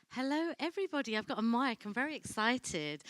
Hello, everybody. I've got a mic. I'm very excited.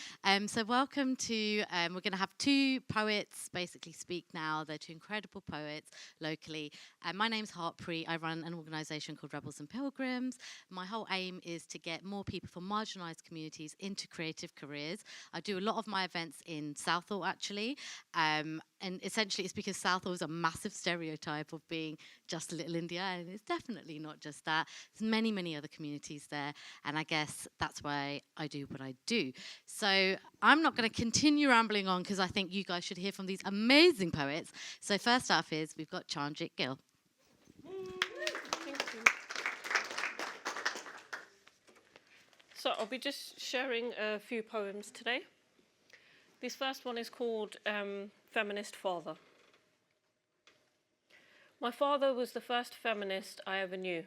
So welcome to, we're going to have two poets basically speak now. They're two incredible poets locally. My name's Harpreet. I run an organisation called Rebels and Pilgrims. My whole aim is to get more people from marginalised communities into creative careers. I do a lot of my events in Southall, actually. And essentially, it's because Southall is a massive stereotype of being just a little India, and it's definitely not just that. There's many, many other communities there. And I guess that's why I do what I do. So I'm not going to continue rambling on because I think you guys should hear from these amazing poets. So first up is we've got Chanjit Gill. Thank you. So I'll be just sharing a few poems today. This first one is called Feminist Father. My father was the first feminist I ever knew.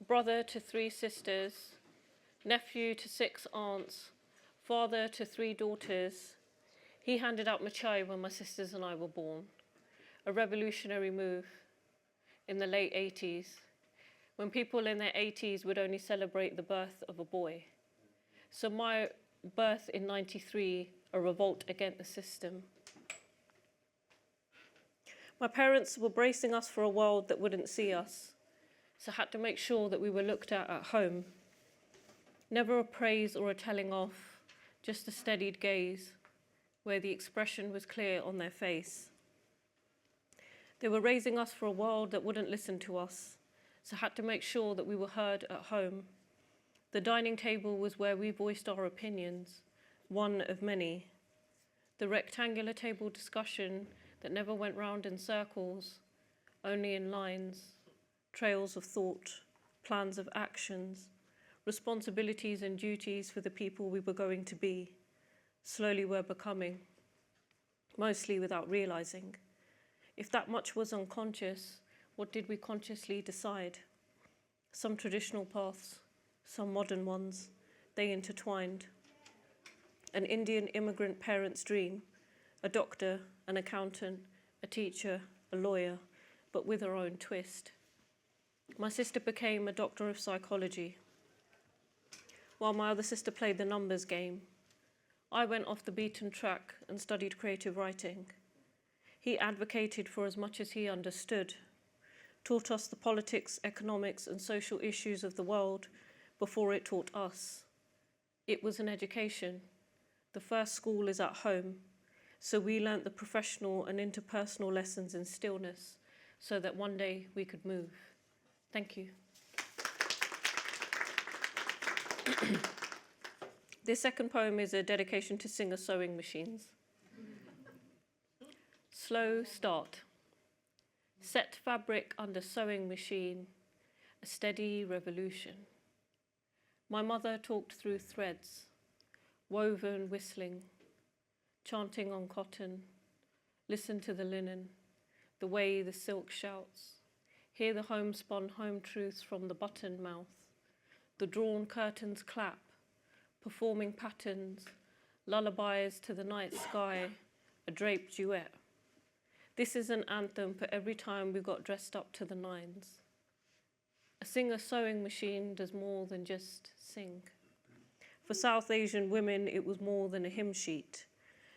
Brother to 3 sisters, nephew to 6 aunts, father to 3 daughters. He handed out machai when my sisters and I were born, a revolutionary move in the late 80s, when people in their 80s would only celebrate the birth of a boy. So my birth in 93, a revolt against the system. My parents were bracing us for a world that wouldn't see us, so had to make sure that we were looked at home. Never a praise or a telling off, just a steadied gaze, where the expression was clear on their face. They were raising us for a world that wouldn't listen to us, so had to make sure that we were heard at home. The dining table was where we voiced our opinions, one of many. The rectangular table discussion that never went round in circles, only in lines. Trails of thought, plans of actions, responsibilities and duties for the people we were going to be, slowly were becoming, mostly without realizing. If that much was unconscious, what did we consciously decide? Some traditional paths, some modern ones, they intertwined. An Indian immigrant parent's dream, a doctor, an accountant, a teacher, a lawyer, but with her own twist. My sister became a doctor of psychology, while my other sister played the numbers game. I went off the beaten track and studied creative writing. He advocated for as much as he understood, taught us the politics, economics, and social issues of the world before it taught us. It was an education. The first school is at home, so we learnt the professional and interpersonal lessons in stillness so that one day we could move. Thank you. This second poem is a dedication to Singer sewing machines. Slow start. Set fabric under sewing machine, a steady revolution. My mother talked through threads, woven whistling, chanting on cotton. Listen to the linen, the way the silk shouts. Hear the homespun home truths from the buttoned mouth. The drawn curtains clap, performing patterns, lullabies to the night sky, a draped duet. This is an anthem for every time we got dressed up to the nines. A Singer sewing machine does more than just sing. For South Asian women, it was more than a hymn sheet.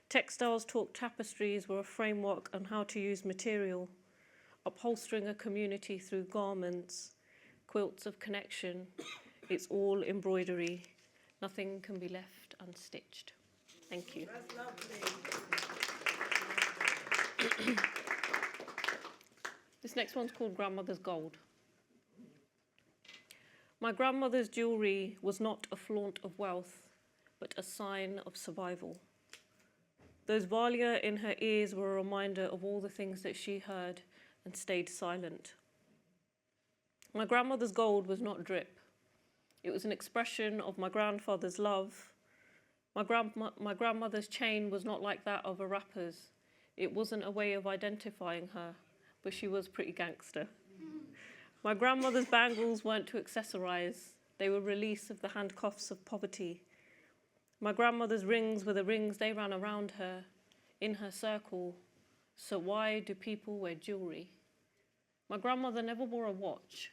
Textiles Talk tapestries were a framework on how to use material, upholstering a community through garments, quilts of connection. It's all embroidery. Nothing can be left unstitched. Thank you. That's lovely. This next one's called Grandmother's Gold. My grandmother's jewelry was not a flaunt of wealth, but a sign of survival. Those valia in her ears were a reminder of all the things that she heard and stayed silent. My grandmother's gold was not drip. It was an expression of my grandfather's love. My grandmother's chain was not like that of a rapper's. It wasn't a way of identifying her, but she was pretty gangster. My grandmother's bangles weren't to accessorize. They were release of the handcuffs of poverty. My grandmother's rings were the rings they ran around her, in her circle. So why do people wear jewelry? My grandmother never wore a watch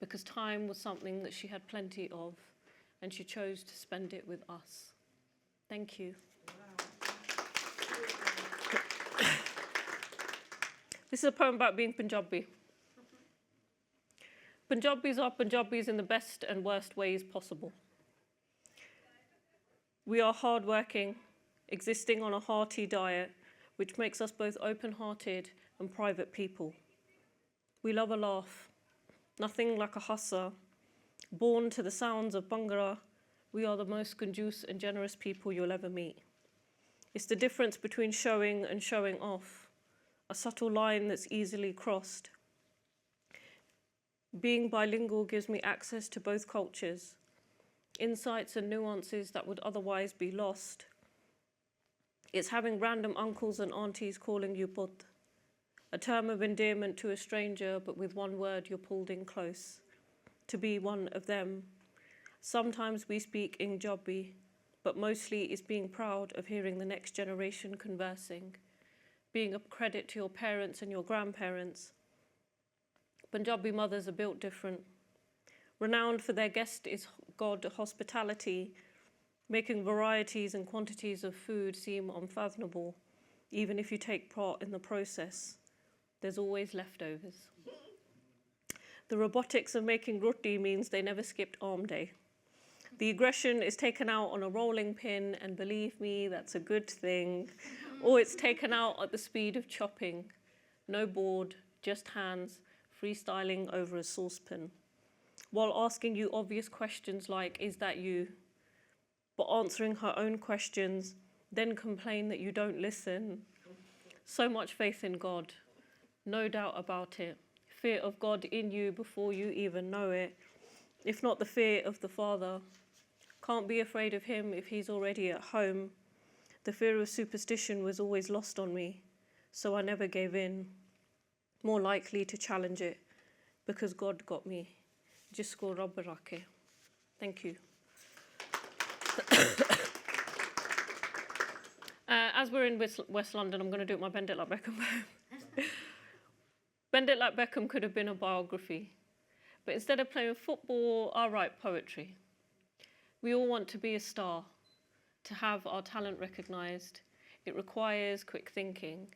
because time was something that she had plenty of. and she chose to spend it with us. Thank you. This is a poem about being Punjabi. Punjabis are Punjabis in the best and worst ways possible. We are hardworking, existing on a hearty diet, which makes us both open-hearted and private people. We love a laugh, nothing like a hassa. Born to the sounds of Bhangra, we are the most conducive and generous people you'll ever meet. It's the difference between showing and showing off, a subtle line that's easily crossed. Being bilingual gives me access to both cultures, insights and nuances that would otherwise be lost. It's having random uncles and aunties calling you put, a term of endearment to a stranger, but with one word you're pulled in close, to be one of them. Sometimes we speak in Punjabi, but mostly it's being proud of hearing the next generation conversing, being a credit to your parents and your grandparents. Punjabi mothers are built different, renowned for their guest is God hospitality, making varieties and quantities of food seem unfathomable, even if you take part in the process. There's always leftovers. The robotics of making roti means they never skipped arm day. The aggression is taken out on a rolling pin, and believe me, that's a good thing. Or it's taken out at the speed of chopping. No board, just hands, freestyling over a saucepan. While asking you obvious questions like, is that you? But answering her own questions, then complain that you don't listen. So much faith in God, no doubt about it. Fear of God in you before you even know it, if not the fear of the Father. Can't be afraid of him if he's already at home. The fear of superstition was always lost on me, so I never gave in. More likely to challenge it, because God got me. Jisko Rabb rakhe. Thank you. As we're in West London, I'm going to do my Bend It Like Beckham poem. Bend It Like Beckham could have been a biography, but instead of playing football, I write poetry. We all want to be a star, to have our talent recognised. It requires quick thinking.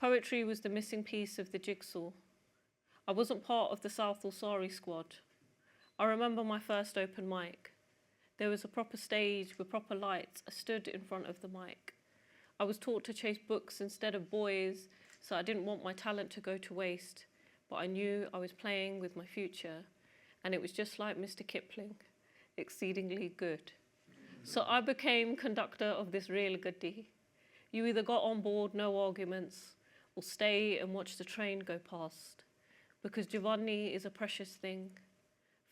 Poetry was the missing piece of the jigsaw. I wasn't part of the South Sari squad. I remember my first open mic. There was a proper stage with proper lights. I stood in front of the mic. I was taught to chase books instead of boys, so I didn't want my talent to go to waste. But I knew I was playing with my future, and it was just like Mr. Kipling, exceedingly good. So I became conductor of this real goodie. You either got on board, no arguments, or stay and watch the train go past. Because Giovanni is a precious thing.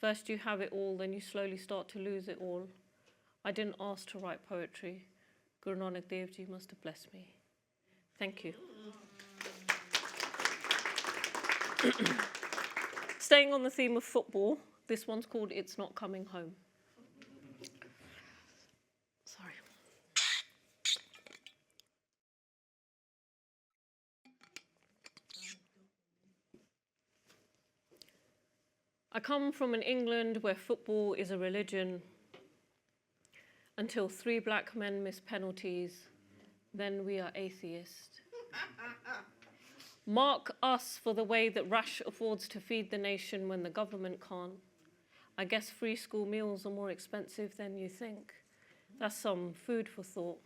First you have it all, then you slowly start to lose it all. I didn't ask to write poetry. Guru Nanak Dev Ji must have blessed me. Thank you. Staying on the theme of football, this one's called It's Not Coming Home. Sorry. I come from an England where football is a religion. Until 3 black men miss penalties, then we are atheists. Mark us for the way that Rash affords to feed the nation when the government can't. I guess free school meals are more expensive than you think. That's some food for thought.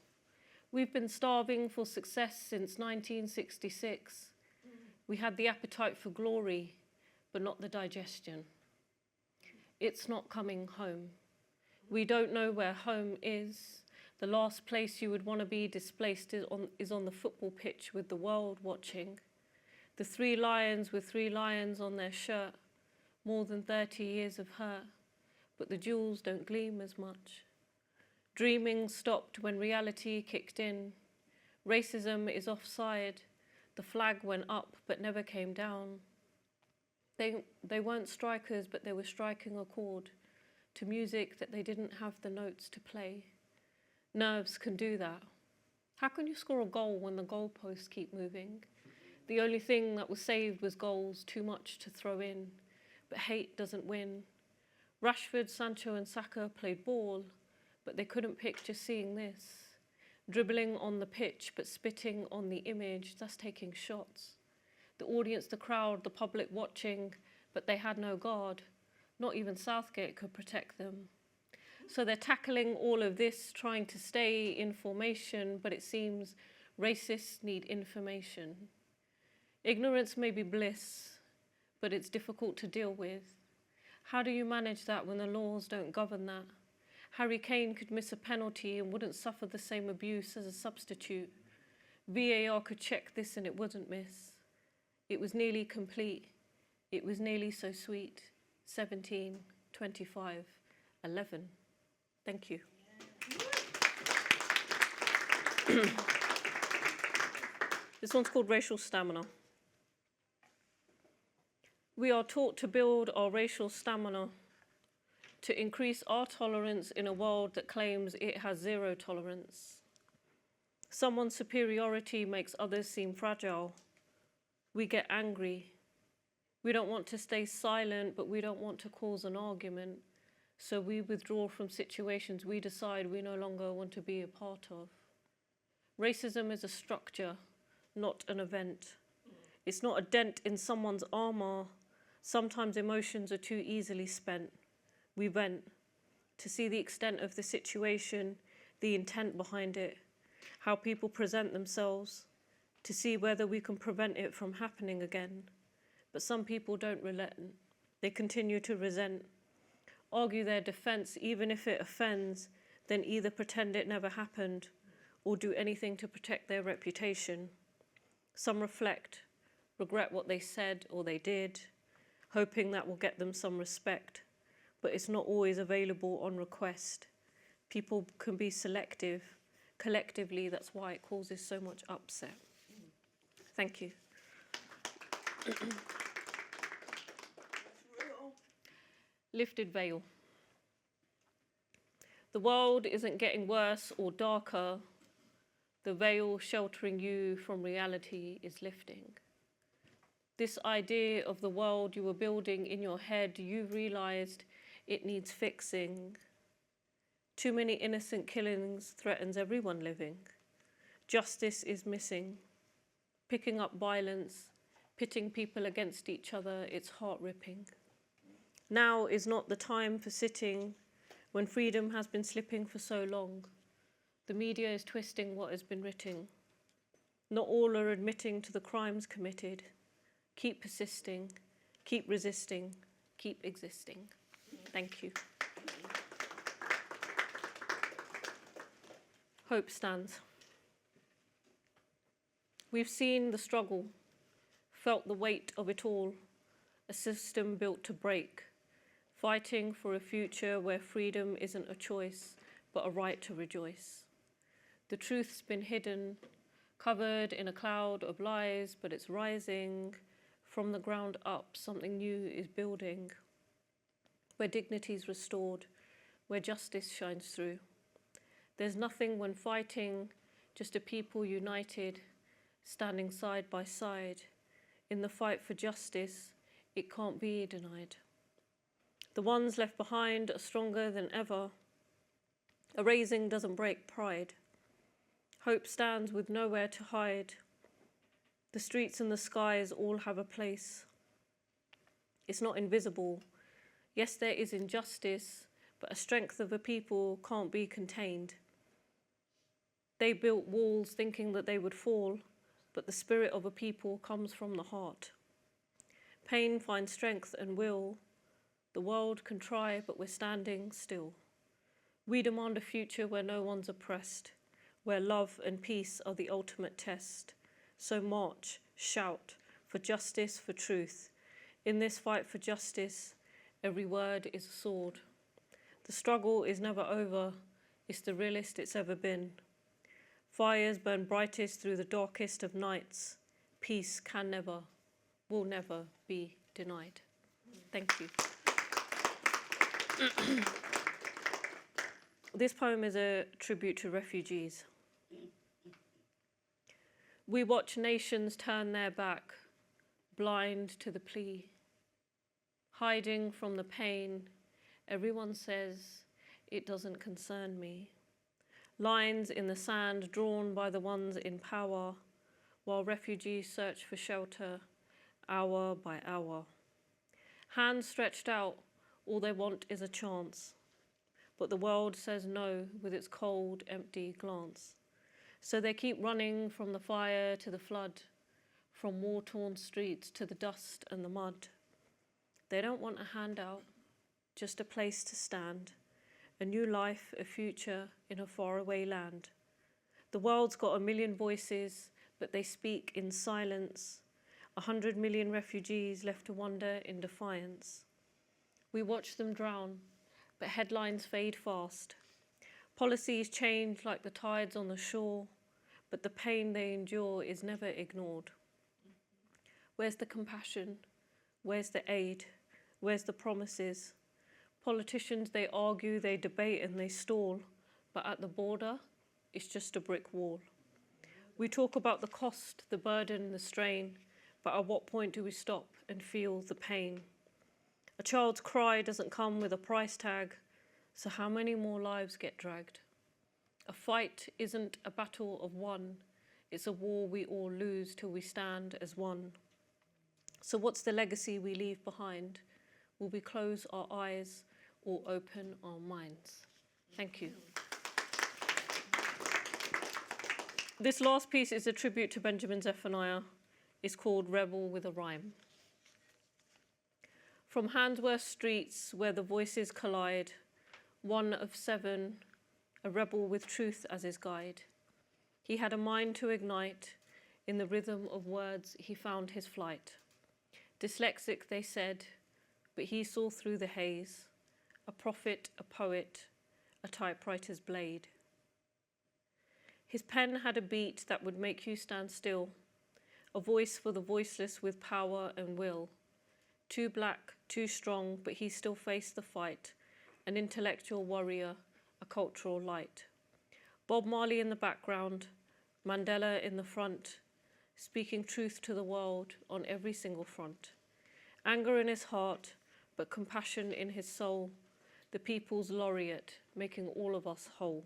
We've been starving for success since 1966. We had the appetite for glory, but not the digestion. It's not coming home. We don't know where home is. The last place you would want to be displaced is on the football pitch with the world watching. The 3 lions with 3 lions on their shirt, more than 30 years of hurt, but the jewels don't gleam as much. Dreaming stopped when reality kicked in. Racism is offside. The flag went up but never came down. They weren't strikers, but they were striking a chord to music that they didn't have the notes to play. Nerves can do that. How can you score a goal when the goalposts keep moving? The only thing that was saved was goals, too much to throw in. But hate doesn't win. Rashford, Sancho and Saka played ball, but they couldn't picture seeing this. Dribbling on the pitch, but spitting on the image, that's taking shots. The audience, the crowd, the public watching, but they had no guard. Not even Southgate could protect them. So they're tackling all of this, trying to stay in formation, but it seems racists need information. Ignorance may be bliss, but it's difficult to deal with. How do you manage that when the laws don't govern that? Harry Kane could miss a penalty and wouldn't suffer the same abuse as a substitute. VAR could check this and it wouldn't miss. It was nearly complete. It was nearly so sweet. 17, 25, 11. Thank you. This one's called Racial Stamina. We are taught to build our racial stamina, to increase our tolerance in a world that claims it has zero tolerance. Someone's superiority makes others seem fragile. We get angry. We don't want to stay silent, but we don't want to cause an argument. So we withdraw from situations we decide we no longer want to be a part of. Racism is a structure, not an event. It's not a dent in someone's armor. Sometimes emotions are too easily spent. We vent to see the extent of the situation, the intent behind it, how people present themselves, to see whether we can prevent it from happening again. But some people don't relent. They continue to resent, argue their defense even if it offends, then either pretend it never happened or do anything to protect their reputation. Some reflect, regret what they said or they did, hoping that will get them some respect, but it's not always available on request. People can be selective. Collectively, that's why it causes so much upset. Thank you. Lifted veil. The world isn't getting worse or darker. The veil sheltering you from reality is lifting. This idea of the world you were building in your head, you realized it needs fixing. Too many innocent killings threatens everyone living. Justice is missing. Picking up violence, pitting people against each other, it's heart-ripping. Now is not the time for sitting when freedom has been slipping for so long. The media is twisting what has been written. Not all are admitting to the crimes committed. Keep persisting, keep resisting, keep existing. Thank you. Hope stands. We've seen the struggle, felt the weight of it all, a system built to break, fighting for a future where freedom isn't a choice, but a right to rejoice. The truth's been hidden, covered in a cloud of lies, but it's rising. From the ground up, something new is building, where dignity is restored, where justice shines through. There's nothing when fighting, just a people united, standing side by side. In the fight for justice, it can't be denied. The ones left behind are stronger than ever. Erasing doesn't break pride. Hope stands with nowhere to hide. The streets and the skies all have a place. It's not invisible. Yes, there is injustice, but a strength of a people can't be contained. They built walls thinking that they would fall, but the spirit of a people comes from the heart. Pain finds strength and will. The world can try, but we're standing still. We demand a future where no one's oppressed, where love and peace are the ultimate test. So march, shout, for justice, for truth. In this fight for justice, every word is a sword. The struggle is never over. It's the realest it's ever been. Fires burn brightest through the darkest of nights. Peace can never, will never be denied. Thank you. This poem is a tribute to refugees. We watch nations turn their back, blind to the plea, hiding from the pain, Everyone says it doesn't concern me. Lines in the sand drawn by the ones in power, while refugees search for shelter hour by hour. Hands stretched out, all they want is a chance. But the world says no with its cold, empty glance. So they keep running from the fire to the flood, from war-torn streets to the dust and the mud. They don't want a handout, just a place to stand, a new life, a future in a faraway land. The world's got a million voices, but they speak in silence. 100 million refugees left to wander in defiance. We watch them drown, but headlines fade fast. Policies change like the tides on the shore, but the pain they endure is never ignored. Where's the compassion? Where's the aid? Where's the promises? Politicians, they argue, they debate and they stall, but at the border, it's just a brick wall. We talk about the cost, the burden, the strain, but at what point do we stop and feel the pain? A child's cry doesn't come with a price tag, so how many more lives get dragged? A fight isn't a battle of one, it's a war we all lose till we stand as one. So what's the legacy we leave behind? Will we close our eyes or open our minds? Thank you. This last piece is a tribute to Benjamin Zephaniah. It's called Rebel with a Rhyme. From Handsworth streets where the voices collide, one of 7, a rebel with truth as his guide. He had a mind to ignite, in the rhythm of words he found his flight. Dyslexic, they said, but he saw through the haze, a prophet, a poet, a typewriter's blade. His pen had a beat that would make you stand still, a voice for the voiceless with power and will. Too black, too strong, but he still faced the fight, an intellectual warrior, a cultural light. Bob Marley in the background, Mandela in the front, speaking truth to the world on every single front. Anger in his heart, but compassion in his soul, the people's laureate, making all of us whole.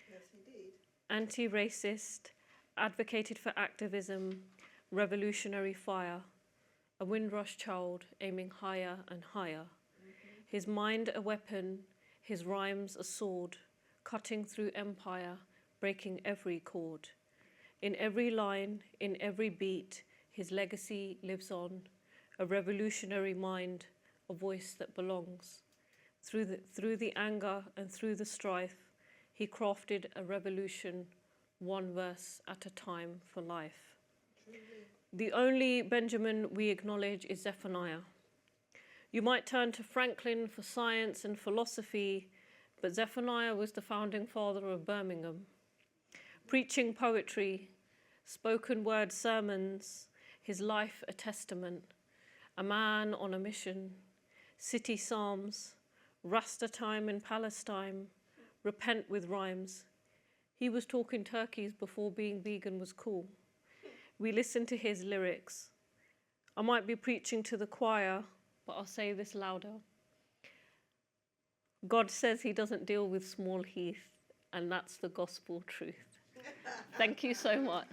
Yes, indeed. Anti-racist, advocated for activism, revolutionary fire, a Windrush child aiming higher and higher. His mind a weapon, his rhymes a sword, cutting through empire, breaking every chord. In every line, in every beat, his legacy lives on, a revolutionary mind, a voice that belongs. Through the anger and through the strife, he crafted a revolution, one verse at a time for life. The only Benjamin we acknowledge is Zephaniah. You might turn to Franklin for science and philosophy, but Zephaniah was the founding father of Birmingham. Preaching poetry, spoken word sermons, his life a testament, a man on a mission, city psalms, Rasta time in Palestine, repent with rhymes. He was talking turkeys before being vegan was cool. We listened to his lyrics. I might be preaching to the choir, but I'll say this louder. God says he doesn't deal with small heath, and that's the gospel truth. Thank you so much.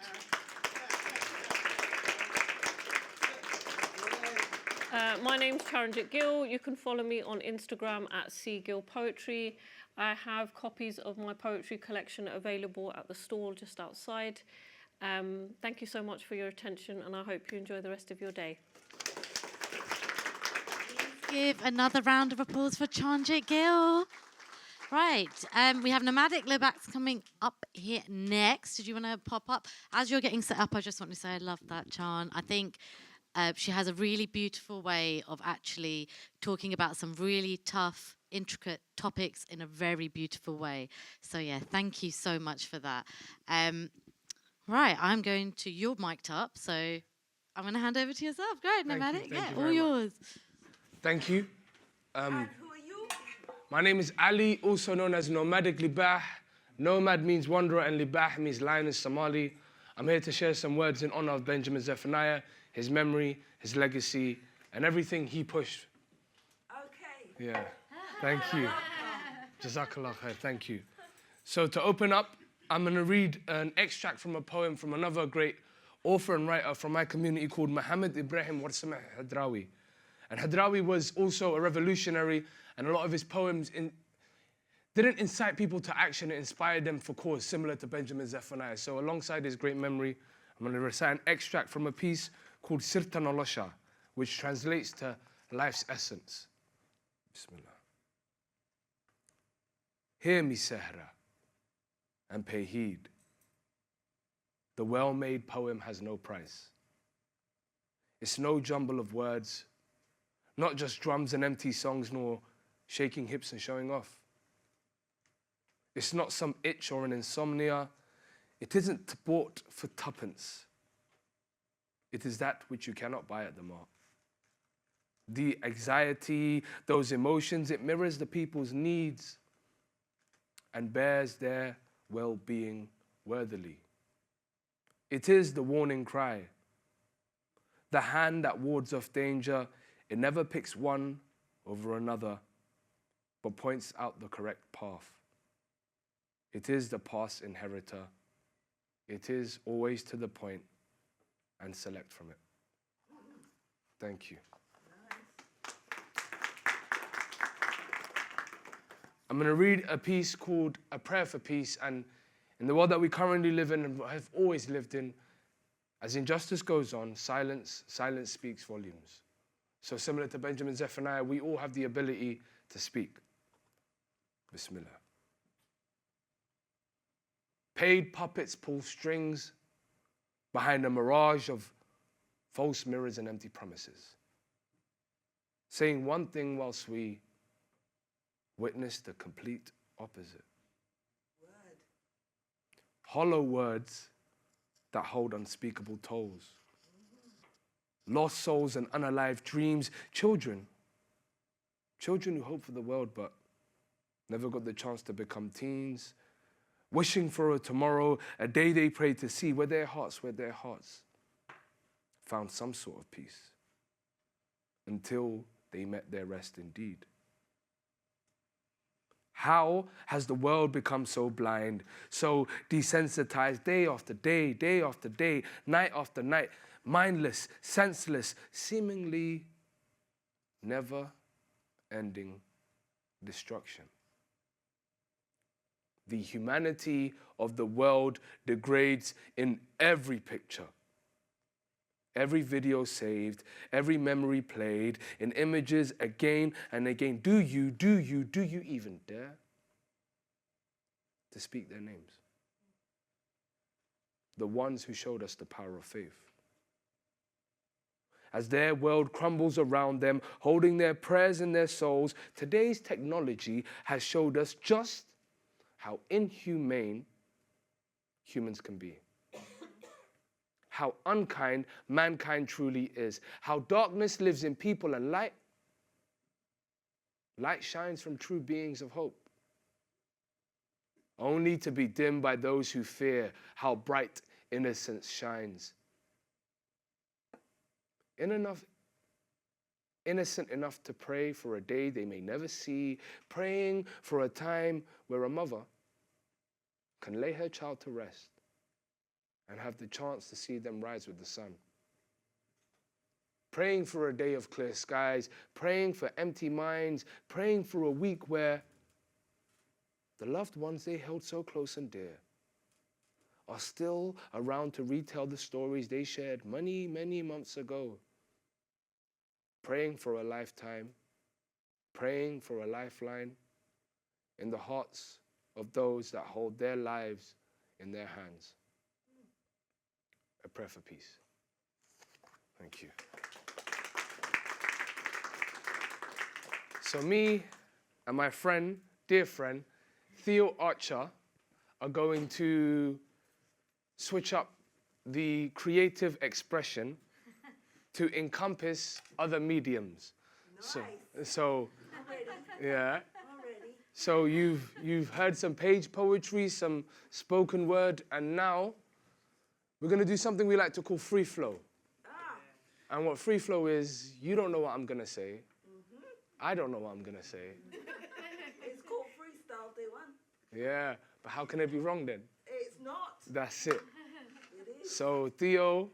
My name's Charanjit Gill. You can follow me on Instagram at @cgillpoetry. I have copies of my poetry collection available at the stall just outside. Thank you so much for your attention, and I hope you enjoy the rest of your day. Give another round of applause for Charanjit Gill. Right, we have Nomadic Libax coming up here next. Did you want to pop up? As you're getting set up, I just want to say I love that, Chan. I think she has a really beautiful way of actually talking about some really tough, intricate topics in a very beautiful way. So yeah, thank you so much for that. Right, I'm going to, you're mic'd up, so I'm going to hand over to yourself. Go ahead, Nomadic. Thank you all very yours. Thank you. And who are you? My name is Ali, also known as Nomadic Libah. Nomad means wanderer and Libah means lion in Somali. I'm here to share some words in honor of Benjamin Zephaniah, his memory, his legacy, and everything he pushed. Okay. Yeah. Thank you. Jazakallah khair. Thank you. So to open up, I'm going to read an extract from a poem from another great author and writer from my community called Muhammad Ibrahim Warsameh Hadrawi. And Hadrawi was also a revolutionary, and a lot of his poems didn't incite people to action, it inspired them for cause, similar to Benjamin Zephaniah. So alongside his great memory, I'm going to recite an extract from a piece called Sirta Nolosha, which translates to life's essence. Bismillah. Hear me, Sahra, and pay heed. The well-made poem has no price. It's no jumble of words, not just drums and empty songs, nor shaking hips and showing off. It's not some itch or an insomnia. It isn't bought for tuppence. It is that which you cannot buy at the mart. The anxiety, those emotions, it mirrors the people's needs and bears their well-being worthily. It is the warning cry, the hand that wards off danger. It never picks one over another, but points out the correct path. It is the past inheritor. It is always to the point and select from it. Thank you. I'm going to read a piece called A Prayer for Peace, and in the world that we currently live in and have always lived in, as injustice goes on, silence speaks volumes. So similar to Benjamin Zephaniah, we all have the ability to speak. Bismillah. Paid puppets pull strings behind a mirage of false mirrors and empty promises, saying one thing whilst we witness the complete opposite. Hollow words that hold unspeakable tolls. Lost souls and unalived dreams. Children who hope for the world but never got the chance to become teens. Wishing for a tomorrow, a day they prayed to see where their hearts found some sort of peace until they met their rest indeed. How has the world become so blind, so desensitized, day after day, day after day, night after night, mindless, senseless, seemingly never-ending destruction? The humanity of the world degrades in every picture, every video saved, every memory played, in images again and again. Do you even dare to speak their names? The ones who showed us the power of faith. As their world crumbles around them, holding their prayers in their souls, today's technology has showed us just how inhumane humans can be. How unkind mankind truly is. How darkness lives in people and light shines from true beings of hope, only to be dimmed by those who fear. How bright innocence shines. Innocent enough to pray for a day they may never see, praying for a time where a mother can lay her child to rest and have the chance to see them rise with the sun. Praying for a day of clear skies, praying for empty minds, praying for a week where the loved ones they held so close and dear are still around to retell the stories they shared many, many months ago. Praying for a lifetime, praying for a lifeline in the hearts of those that hold their lives in their hands. A prayer for peace. Thank you. So me and my friend, dear friend, Theo Archer, are going to switch up the creative expression to encompass other mediums. Nice. So yeah. Already. So you've heard some page poetry, some spoken word, and now we're going to do something we like to call free flow. Ah. And what free flow is, you don't know what I'm going to say. I don't know what I'm going to say. Yeah, but how can it be wrong then? It's not. That's it. It is. So Theo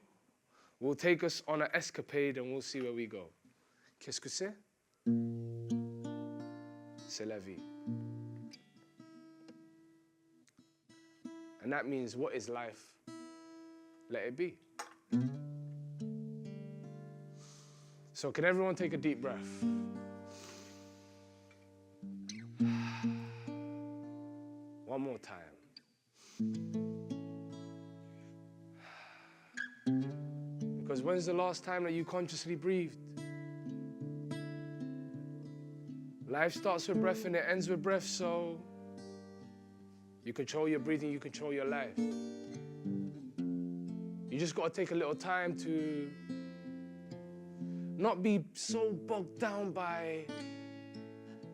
will take us on an escapade and we'll see where we go. Qu'est-ce que c'est? C'est la vie. And that means, what is life? Let it be. So can everyone take a deep breath? One more time. Because when's the last time that you consciously breathed? Life starts with breath and it ends with breath, so you control your breathing, you control your life. You just got to take a little time to not be so bogged down by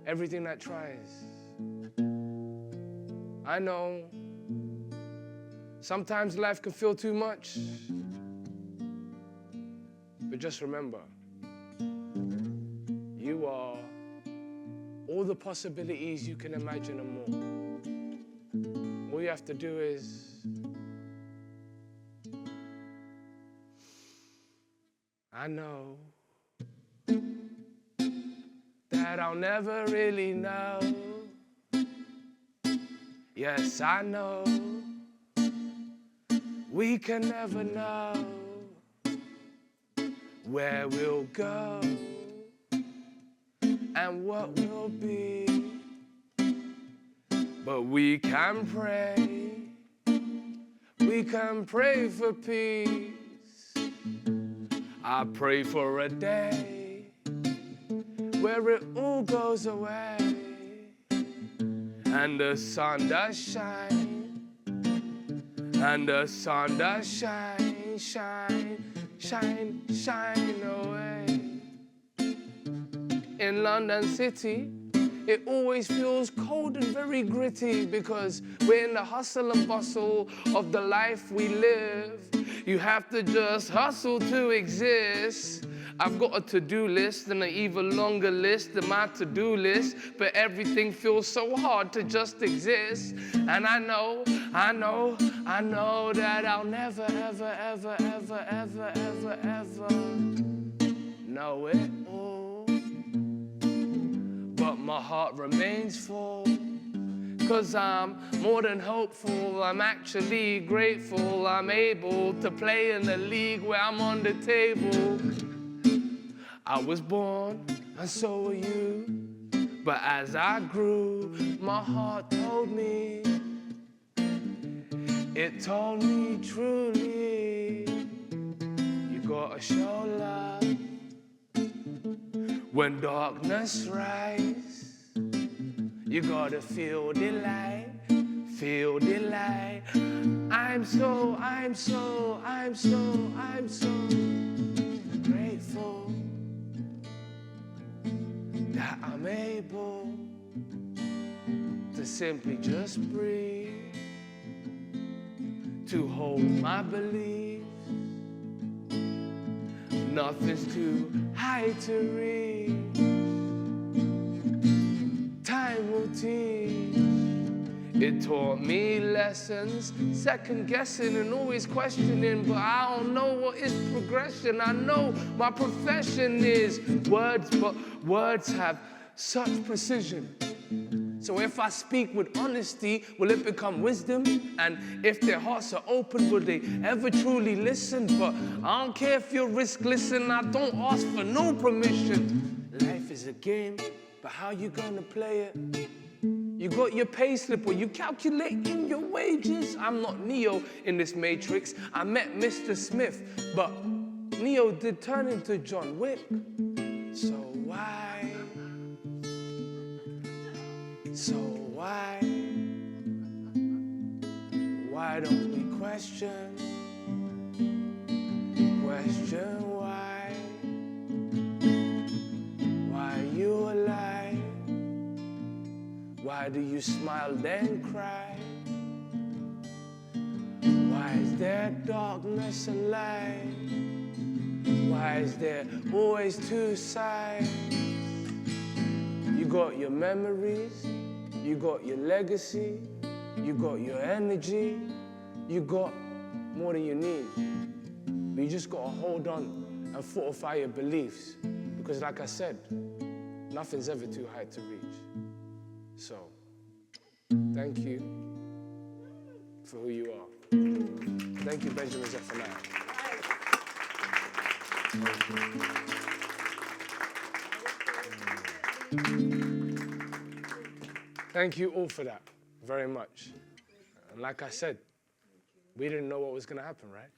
everything that tries. I know sometimes life can feel too much, but just remember, you are all the possibilities you can imagine and more. All you have to do is I know that I'll never really know. Yes, I know we can never know where we'll go and what will be. But we can pray for peace. I pray for a day where it all goes away and the sun does shine, and the sun does shine, shine, shine, shine away. In London City, it always feels cold and very gritty because we're in the hustle and bustle of the life we live. You have to just hustle to exist. I've got a to-do list and an even longer list than my to-do list, but everything feels so hard to just exist. And I know that I'll never, ever, ever, ever, ever, ever, ever know it all. But my heart remains full, 'cause I'm more than hopeful. I'm actually grateful I'm able to play in the league where I'm on the table. I was born, and so were you. But as I grew, my heart told me, it told me truly, you gotta show love when darkness rises. You gotta feel delight, feel delight. I'm so grateful that I'm able to simply just breathe, to hold my beliefs. Nothing's too high to reach. Time will teach. It taught me lessons, second guessing and always questioning, but I don't know what is progression. I know my profession is words, but words have such precision. So if I speak with honesty, will it become wisdom? And if their hearts are open, will they ever truly listen? But I don't care if you risk listen, I don't ask for no permission. Life is a game, but how you gonna play it? You got your pay slip, or you calculating your wages? I'm not Neo in this Matrix. I met Mr. Smith, but Neo did turn into John Wick. So why don't we question why? Why are you alive? Why do you smile then cry? Why is there darkness and light? Why is there always two sides? You got your memories, You got your legacy, you got your energy, you got more than you need. But you just got to hold on and fortify your beliefs. Because like I said, nothing's ever too high to reach. So, thank you for who you are. Thank you, Benjamin Zephaniah. Thank you all for that very much. And like I said, we didn't know what was going to happen, right?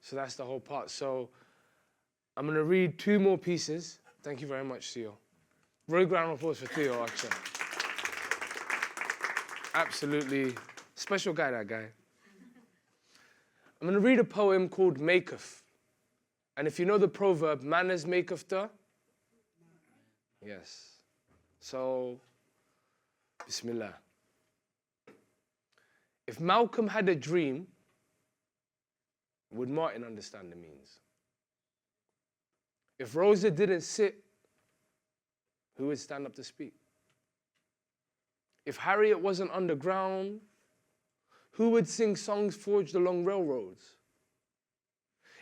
So that's the whole part. So I'm going to read 2 more pieces. Thank you very much, Theo. Very round of applause for Theo, actually. Absolutely special guy, that guy. I'm going to read a poem called Maketh. And if you know the proverb, manners maketh the? Yes. So, Bismillah. If Malcolm had a dream, would Martin understand the means? If Rosa didn't sit, who would stand up to speak? If Harriet wasn't underground, who would sing songs forged along railroads?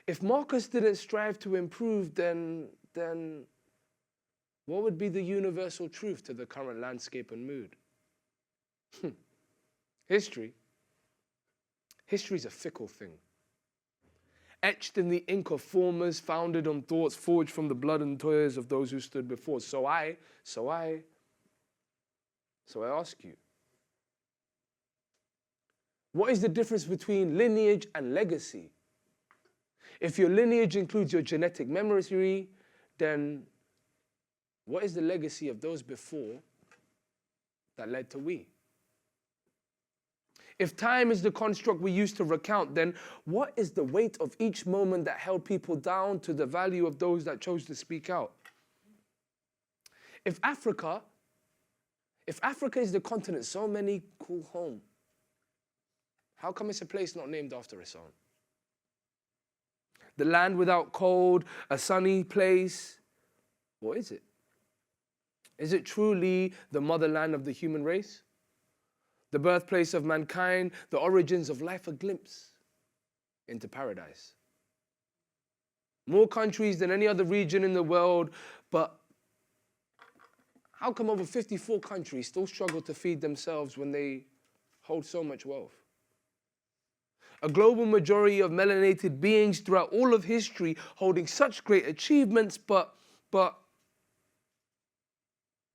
If Marcus didn't strive to improve, then what would be the universal truth to the current landscape and mood? History. History's a fickle thing. Etched in the ink of formers, founded on thoughts forged from the blood and tears of those who stood before. So I ask you, what is the difference between lineage and legacy? If your lineage includes your genetic memory, then what is the legacy of those before that led to we? If time is the construct we use to recount, then what is the weight of each moment that held people down to the value of those that chose to speak out? If Africa is the continent so many call home, how come it's a place not named after its own? The land without cold, a sunny place, or is it? Is it truly the motherland of the human race? The birthplace of mankind, the origins of life, a glimpse into paradise. More countries than any other region in the world, but how come over 54 countries still struggle to feed themselves when they hold so much wealth? A global majority of melanated beings throughout all of history holding such great achievements, but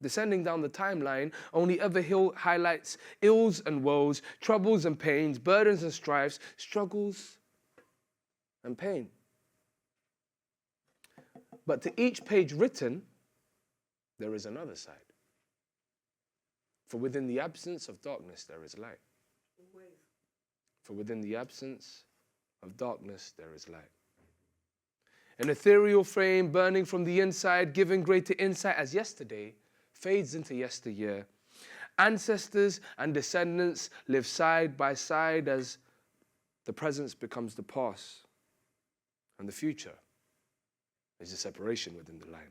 descending down the timeline only ever highlights ills and woes, troubles and pains, burdens and strifes, struggles and pain. But to each page written, there is another side. For within the absence of darkness, there is light. For within the absence of darkness, there is light. An ethereal flame burning from the inside, giving greater insight as yesterday fades into yesteryear. Ancestors and descendants live side by side as the present becomes the past. And the future is a separation within the line.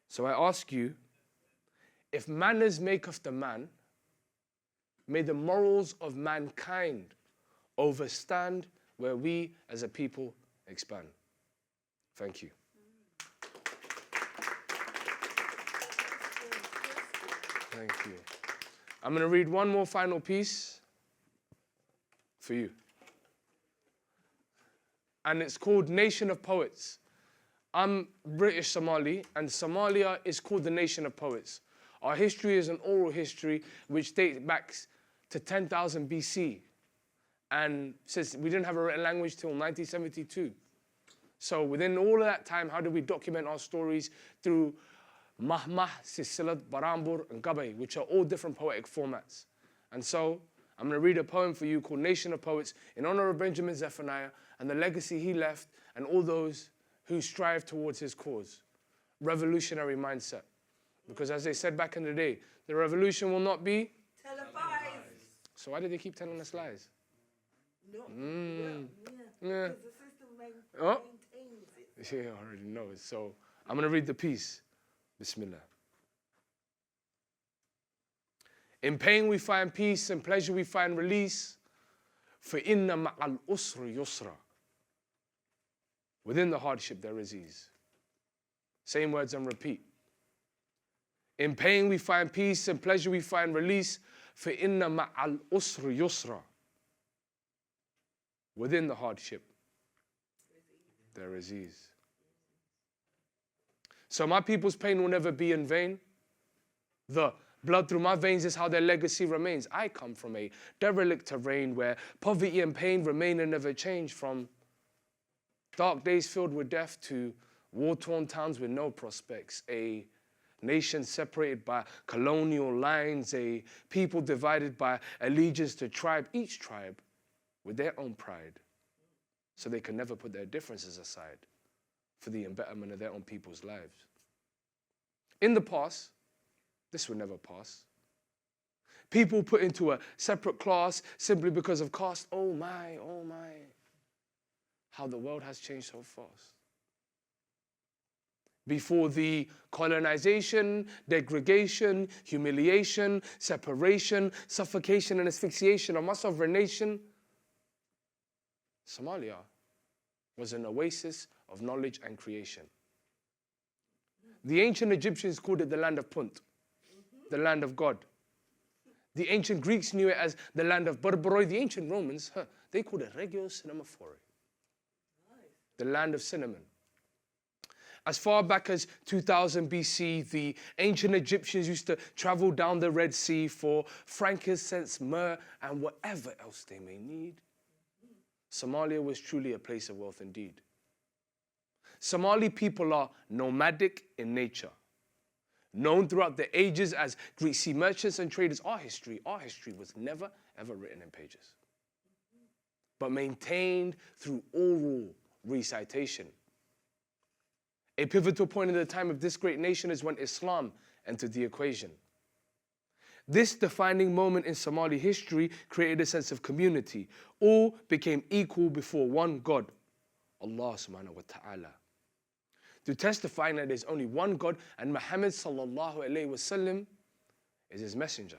So I ask you, if manners maketh the man, may the morals of mankind overstand where we as a people expand. Thank you. Thank you. I'm going to read one more final piece for you. And it's called Nation of Poets. I'm British Somali, and Somalia is called the Nation of Poets. Our history is an oral history which dates back to 10,000 BC. And since we didn't have a written language till 1972. So within all of that time, how do we document our stories? Through Mahmah, Silsilat, Barambur, and Gabay, which are all different poetic formats. And so I'm going to read a poem for you called Nation of Poets in honor of Benjamin Zephaniah and the legacy he left and all those who strive towards his cause. Revolutionary mindset. Because as they said back in the day, the revolution will not be televised. So why do they keep telling us lies? No. Yeah. Because the system maintains it. Yeah, I already know it. So I'm going to read the piece. Bismillah. In pain we find peace, in pleasure we find release. فَإِنَّ مَعَ الْأُسْرِ يُسْرًا. Within the hardship there is ease. Same words and repeat. In pain we find peace, in pleasure we find release. فَإِنَّ مَعَ الْأُسْرِ يُسْرًا. Within the hardship there is ease. So my people's pain will never be in vain. The blood through my veins is how their legacy remains. I come from a derelict terrain where poverty and pain remain and never change, from dark days filled with death to war-torn towns with no prospects, a nation separated by colonial lines, a people divided by allegiance to tribe, each tribe with their own pride, so they can never put their differences aside for the betterment of their own people's lives. In the past, this will never pass. People put into a separate class simply because of caste. Oh my, how the world has changed so fast. Before the colonization, degradation, humiliation, separation, suffocation, and asphyxiation of my sovereign nation, Somalia was an oasis of knowledge and creation. The ancient Egyptians called it the land of Punt, the land of God. The ancient Greeks knew it as the land of Barbaroi. The ancient Romans, they called it Regio Cinemaphore, the land of cinnamon. As far back as 2000 BC, the ancient Egyptians used to travel down the Red Sea for frankincense, myrrh, and whatever else they may need. Somalia was truly a place of wealth indeed. Somali people are nomadic in nature. Known throughout the ages as Greek sea merchants and traders, our history was never, ever written in pages, but maintained through oral recitation. A pivotal point in the time of this great nation is when Islam entered the equation. This defining moment in Somali history created a sense of community. All became equal before one God, Allah subhanahu wa ta'ala. To testifying that there's only one God and Muhammad sallallahu alayhi wa sallam is his messenger.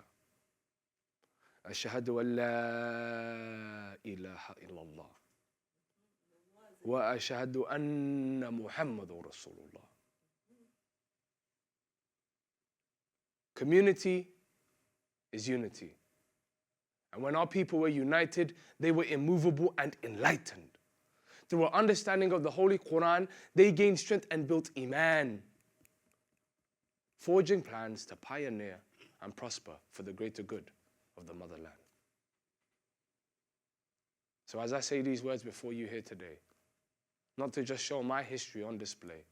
Ashhadu an la ilaha illallah wa ashhadu anna Muhammadur Rasulullah. Community is unity. And when our people were united, they were immovable and enlightened. Through our understanding of the Holy Quran, they gained strength and built Iman, forging plans to pioneer and prosper for the greater good of the motherland. So as I say these words before you here today, not to just show my history on display,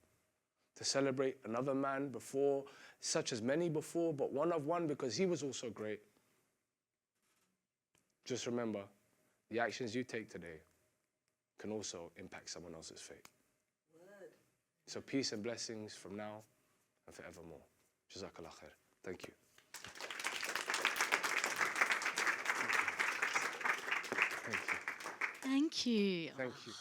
to celebrate another man before, such as many before, but one of one because he was also great. Just remember, the actions you take today can also impact someone else's fate. Word. So peace and blessings from now and forevermore. Jazakallah khair. Thank you. Thank you. Thank you. Thank you.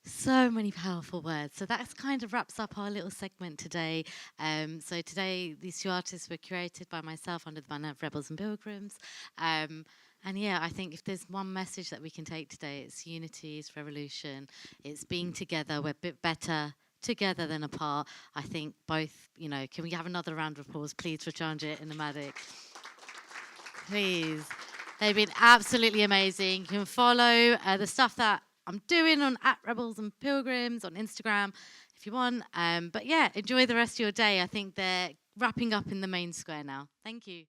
So many powerful words. So that kind of wraps up our little segment today. So today, these two artists were curated by myself under the banner of Rebels and Pilgrims. And yeah, I think if there's one message that we can take today, it's unity, it's revolution, it's being together. We're a bit better together than apart. I think both, can we have another round of applause, please, for Chanjit and Nomadic? Please. They've been absolutely amazing. You can follow the stuff that I'm doing on @Rebels and Pilgrims on Instagram if you want. But yeah, enjoy the rest of your day. I think they're wrapping up in the main square now. Thank you.